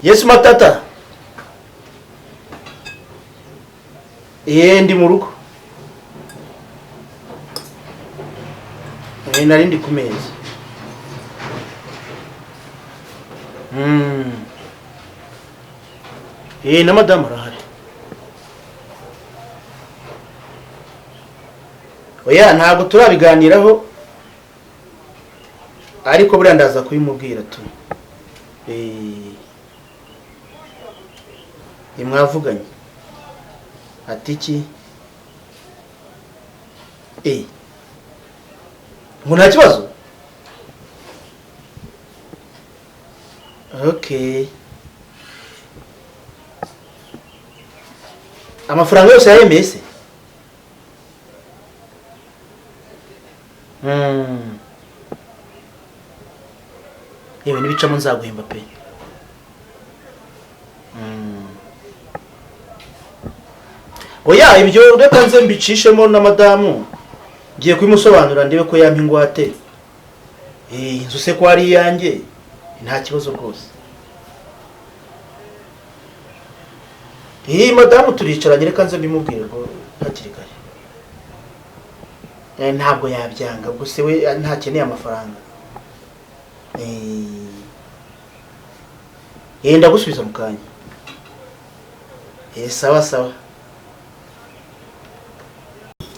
Yes Matata. Ndi mu rugo. Nari ndi ku meza. Na madame arahari. Oya ntabwo turabiganiraho. Ariko buriya ndaza kubimubwira tu. Mwavuganye. Ati iki? Ngo nta kibazo? Okay. Amafaranga yose yaremeye se? Yewe nibicamo nzaguhemba pe. Oya ibyo reka nze mbicishemo na madamu. Ngiye kwimusobanura ndebe ko yampa ingwate. Inzu se ko ari yanjye nta kibazo rwose. Madamu turicaranye reka nze mbimubwire ngo hakiri kare. Ntabwo yabyanga gusa we ntakeneye amafaranga. Ndagusubiza mu kanya. Sawa sawa.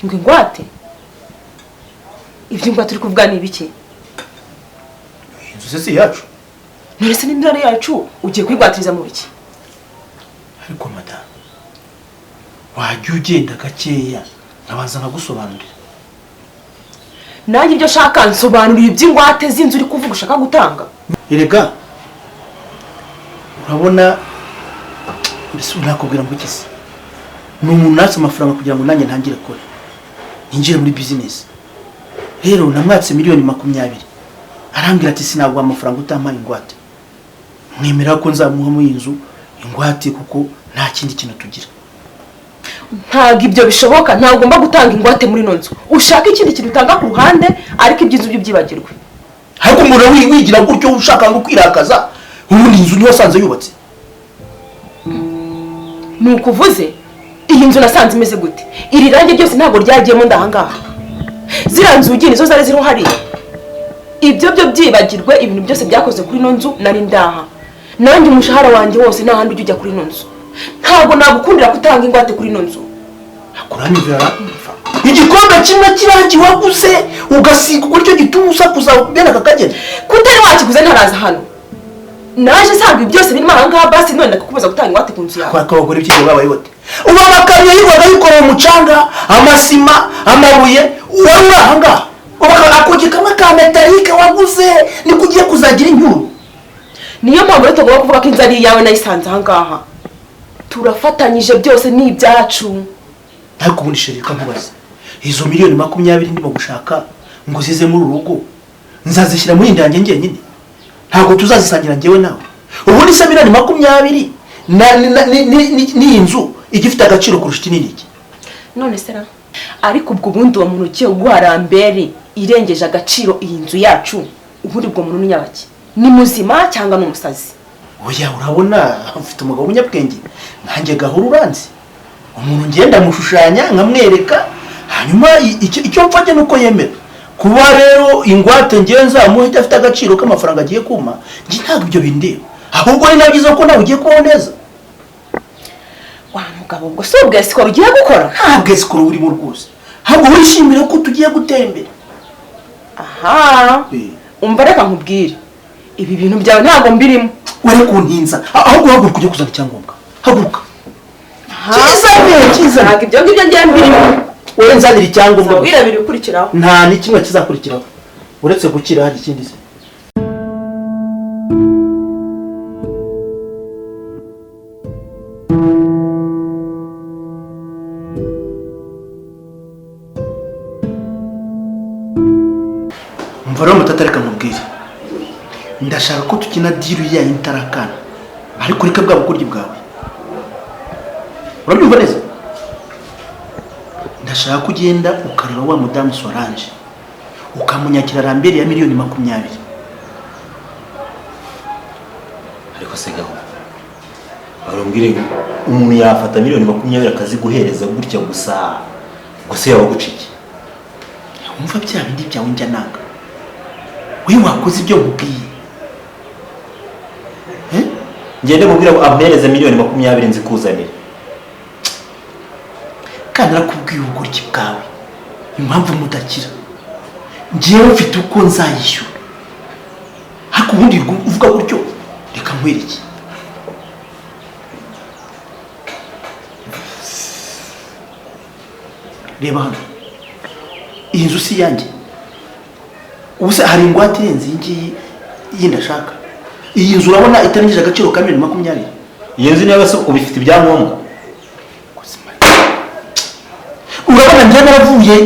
Ingwate? Ibyo ngwa turi kuvuga ni biki? Inzu se si yacu. None se n'indara yacu ugiye kwigwatiriza mu biki? Ariko madamu wajya ugenda gakeya nabanza nkagusobanurira. Nanjye ibyo shaka nsobanurira iby'ingwate z'inzu uri kuvuga ushaka gutanga. Erega urabona mbese nakubwira ngo ikisi. N'umuntu natse amafaranga kugira ngo nanjye ntangire kore. Injire muri business. Rero namwatse miliyoni 20. Arambwira ati sinabwo amafaranga utampaye ingwate. Mwemera ko nzamuha mu inzu ingwate kuko nta kindi kintu tugira. Ntabwo ibyo bishoboka, ntabwo mba gutanga ingwate muri nonzo. Ushaka ikindi kintu utanga ku ruhande ariko iby'inzu byo byibagirwe. Ariko umuntu wigira gutyo ushaka ngo kwirakaza ubundi inzu niyo sanze yubatse. Nukuvuze iyi nzu nasanze imeze gute? Iri range byose ntabwo ryagiyemo ndahangaha. Ziranzugi nizo zari ziriho hari. Ibyo byo byibagirwe ibintu byose byakoze kuri nonzo nari ndaha. Nanjye umushahara wanjye wose nta handi ujya kuri nonzo. Ntabwo nagukundira kutanga ingwate kuri nonzo. Akuranyivira. Igikombe kimwe kirangi waguze ugasiga uburyo gituza kuzabena kakagenda. Kutari wakiguze ntaraza hano. Naje sanga byose birimo ahangaha basi none ndakukubaza gutanga ingwate ku nzu yawe. Kwakabagura ibyinyo babaye bote. Uba makariye yigwaga yikora mu mucanga, amasima, amabuye, wari ahangaha. Uba akugika ka metalike waguze ni kugiye kuzagira inyuru. Niyo mpamvu rero tugomba kuvuga ko inzari yawe nayisanze ahangaha. Turafatanyije byose ni ibyacu. Ariko ubundi shirika nkubaza. Izo miliyoni 20 ndimo gushaka ngo zize muri urugo. Nzazishyira muri ndange ngenyine. Ntabwo tuzazisangira ngewe nawe. Ubundi se miliyoni 20 ni inzu igifite agaciro kurusha iniki. None sera ariko ubwo bundi wa muntu ugiye guharambere irengeje agaciro iyi nzu yacu. Ubundi ubwo muntu nyabaki? Ni muzima cyangwa n'umusazi? Oya urabona ufite umugabo w'umunyabwenge. Nanjye gahuru uranzi. Umuntu ngenda mushushanya nkamwereka hanyuma icyo mfanye nuko yemera. Kuba rero ingwate ngenza muhita afite agaciro k'amafaranga agiye kuma. Ngi ntabwo ibyo bindeba. Ahubwo ni nabyiza ko nawe ugiye kubaho neza. Wa mugabo ngo so bwesikoro ugiye gukora? Nta bwesikoro urimo rwose. Ahubwo wishimira ko tugiye gutera imbere. Aha. Umva reka nkubwire. Ibi bintu byawe ntabwo mbirimo. Wari kuntinza. Ahubwo haguruka ujye kuzana icyangombwa. Haguruka. Kiza ntabwo ibyo ngibyo ngiye mbirimo. Wowe nzanira icyangombwa. Wira biri ukurikiraho. Nta ni kimwe kizakurikiraho. Uretse gukira hari ikindi se. Mvaro Matata reka mubwire. Ndashaka ko tukina diru ya intarakana. Ariko reka bwa bukuryi bwawe. Urabyumva neza? Ndashaka kugenda ukareba wa mudamu Solange. Ukamunyakira rambere ya miliyoni 20. Ariko se gaho Arambwire umuntu yafata miliyoni 20 akaziguhereza gutya gusa yaba guciki. Umva bya bindi byawe njya nanga. Wewe wakoze ibyo nkubwiye. Ngende mubwira ko ampereza miliyoni 20 nzikuzanira. Kandi nakubwiye ubugoryi bwawe. Impamvu mudakira. Ngiye mfite uko nzayishyura. Hako ubundi uvuga gutyo reka nkwereke. Reba hano. Iyi nzu si yanjye. Ubuse hari ingwate yenze ngiyi yindashaka. Iyi nzu urabona itarangije agaciro ka 20. Iyi nzu niyo base ubifite ibyangombwa. Urabona njye naravuye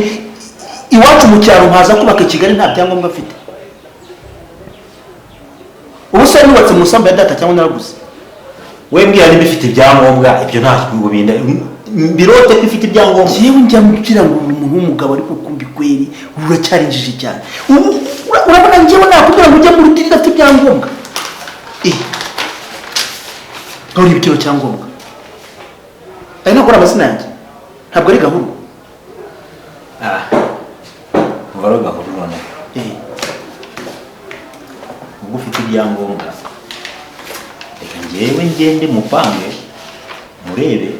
iwacu mu cyaro nkaza kubaka Kigali nta byangombwa afite. Ubuse nubatse mu samba ya data cyangwa naraguze. Wembwira niba ifite ibyangombwa ibyo nta kwigo binda birote ko ifite ibyangombwa. Yewe njya mubwira ngo umuntu w'umugabo ariko kumbi kweri uracyarinjije cyane. Urabona njyewe nakubwira ngo ujye mu rutiri dafite ibyangombwa. Gauri ibitiro cyangombwa. Ari nakora amazina yanjye. Ntabwo ari Gahuru. Mvaro Gahuru none. Ubwo ufite ibyangombwa. Reka njyewe ngende mupange murebe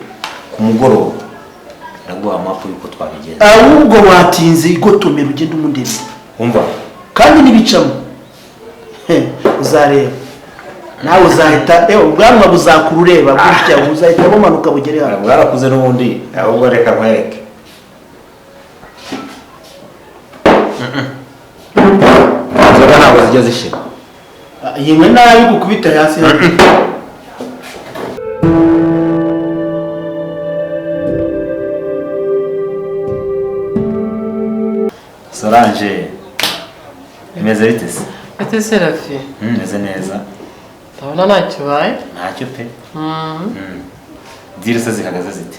ku mugoroba. Naguha amafu yuko twabigenza. Ahubwo watinze igotomera ugende umundebe. Umva. Kandi nibicamo. Uzareba. Nawe uzahita ubwanwa buzakurureba gutya uzahita bumanuka bugere hano. Bwarakuze n'ubundi ahubwo reka nkwereke. Zoga ntabwo zijya zishira. Yimwe nabi gukubita hasi. Solange imeze bite se? Ete Serafi. Meze neza. Tabona ntacyo baye? Ntacyo pe. Diri se zihagaze zite?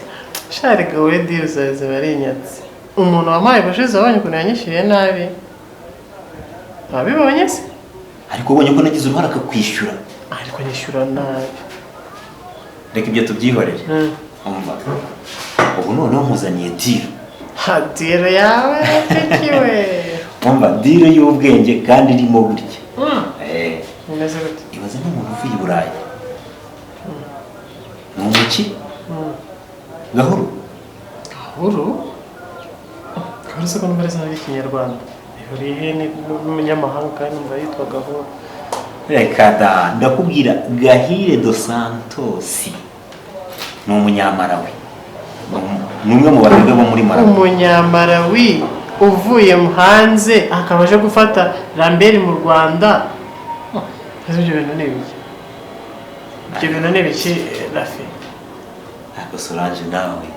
Sharika we diri zaze barinyatse. Umuntu wamaye bushize abanye ko yanyishiriye nabi. Abibonye se? Ariko ubonye ko nagize uruhara akakwishyura. Ariko nyishyura nabi. Reka ibyo tubyihorere. Umva. Ubu noneho nkuzaniye diri. Ha diri yawe pekiwe. Umva diri y'ubwenge kandi irimo burya. Umeze gute? Ibaze n'umuntu uvuye i Burayi. N'umuki? Gahuru. Gahuru? Gahuru se ko numva reza n'Ikinyarwanda. Ihuriye n'umunyamahanga kandi numva yitwa Gahuru. Reka da ndakubwira Gahire dos Santos. Ni umunyamarawi. Numwe mu babirwe bo muri Malawi. Umunyamarawi uvuye hanze akaba aje gufata Lambert mu Rwanda. Ibyo bintu ni biki? Ibyo bintu ni biki Rafi? Ako Solange nawe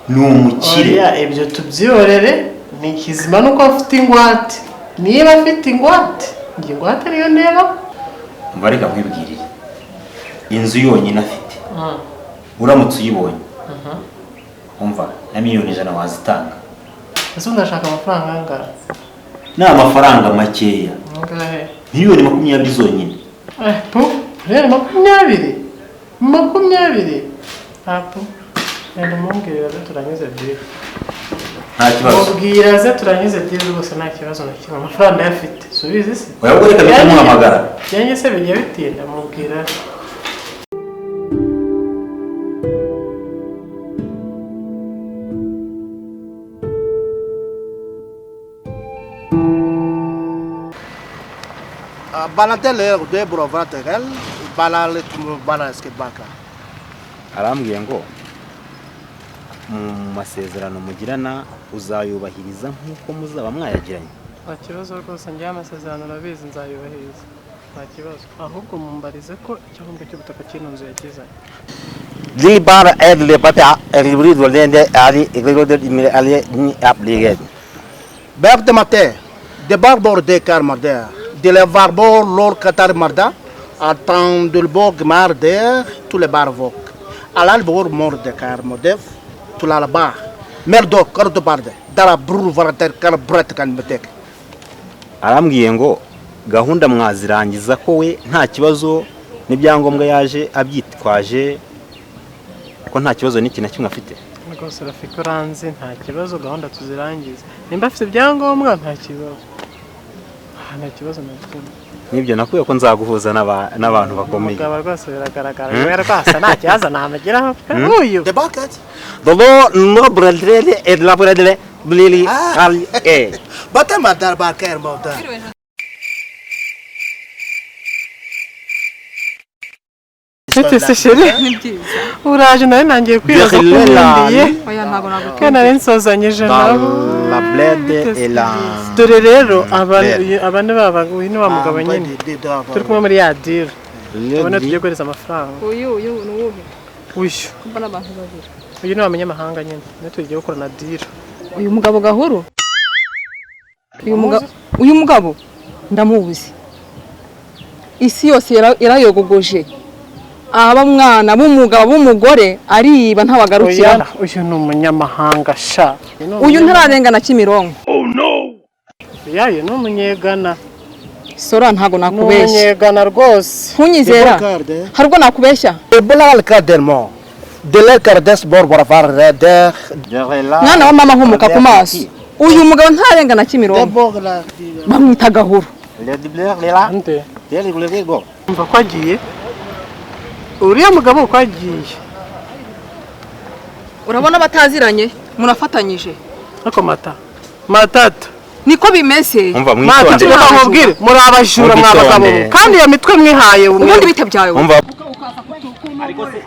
ni umukire. Oya ibyo tubyiorere ni kizima nuko afite ingwate. Niba afite ingwate, ingwate ariyo neba. Mbareka nkwibwirire. Inzu yonyine afite. Uramutse uyibonye. Umva na miliyoni 100 wazitanga. Ese ndashaka amafaranga angana? Ni amafaranga makeya. Ngahe? Miliyoni 20 zonyine. Miliyoni 20? 20? Apo. Nende mumbwira ze turangize diri. Nta kibazo. Mubwira ze turangize diri rwose nta kibazo na kimwe. Amafaranga yafite. Subize se? Oya ubwo reka bitamuhamagara. Yanjye se bijya bitinda mubwira. Banatele de Brovategal, Balale Banaske Banka. Arambwiye ngo mu masezerano mugirana uzayubahiriza nkuko muzaba mwayagiranye. Nta kibazo rwose njye amasezerano nabizi nzayubahiriza. Nta kibazo. Ahubwo mumbarize ko icyangombwa cy'ubutaka cy'inzu yakizanye. Libara le pata ribri dolende ali igregoder imire ali ni appliqué. Berg de matin, de barbor de carmarder, de le barbor lor qatar marda, attend de le bog marder, tous les barvok. Alal bor mor de carmodef, tout la ba. Merdo cordo barde, dara brur varater car bret kan betek. Arambwiye ngo gahunda mwazirangiza ko we nta kibazo n'ibyangombwa yaje abyitwaje ko nta kibazo n'iki na kimwe afite. Rwose Rafiki uranze nta kibazo, gahunda tuzirangiza. Nimba afite ibyangombwa nta kibazo. Nta kibazo na kimwe. Nibyo nakuye ko nzaguhuza n'abantu bakomeye. Umugabo rwose biragaragara. Wewe rwose nta kibazo namagiraho. Uyu. Débarquez. Dodo no bradrele et la bradrele blili ali e. Battez ma débarquer moda. Ese chérie. Uraje nawe nangiye kwibaza ko nkundiye. Oya ntago nagukunda. Kana nsozanyije nabo. La blede et la. Dore rero abane baba uyu ni wa mugabo nyine. Turi kumwe muri ya deal. Ubona tugiye guhereza amafaranga. Uyu nuwuhe? Uyu. Mbona abantu babiri. Uyu ni wamenyamahanga nyine. Ne tugiye gukora na deal. Uyu mugabo Gahuru? Uyu mugabo ndamubuze. Isi yose yarayogogoje. Aba mwana b'umugabo b'umugore ariba ntabagarukira. Uyu ni umunyamahanga sha. Uyu ntararengana Kimironko. Oh no. Yaye no munyegana. Sora ntago nakubeshya. Munyegana rwose. Ntunyizera. Harubwo nakubeshya. Ebola le cadre de la cardes bor baravar de mwana wa mama nkumuka ku maso. Uyu mugabo ntarengana Kimironko. Bamwita Gahuru. Le dibler lela. Ante. Yeli gulege go. Mva kwagiye. Uriya mugabo kwagiye. Urabona bataziranye munafatanyije. Ako matata. Niko bimeze. Umva Mata mwitonde. tukababwire muri abajura mwabagabo. Kandi iyo mitwe mwihaye ubundi bite byawe. Umva. Ariko se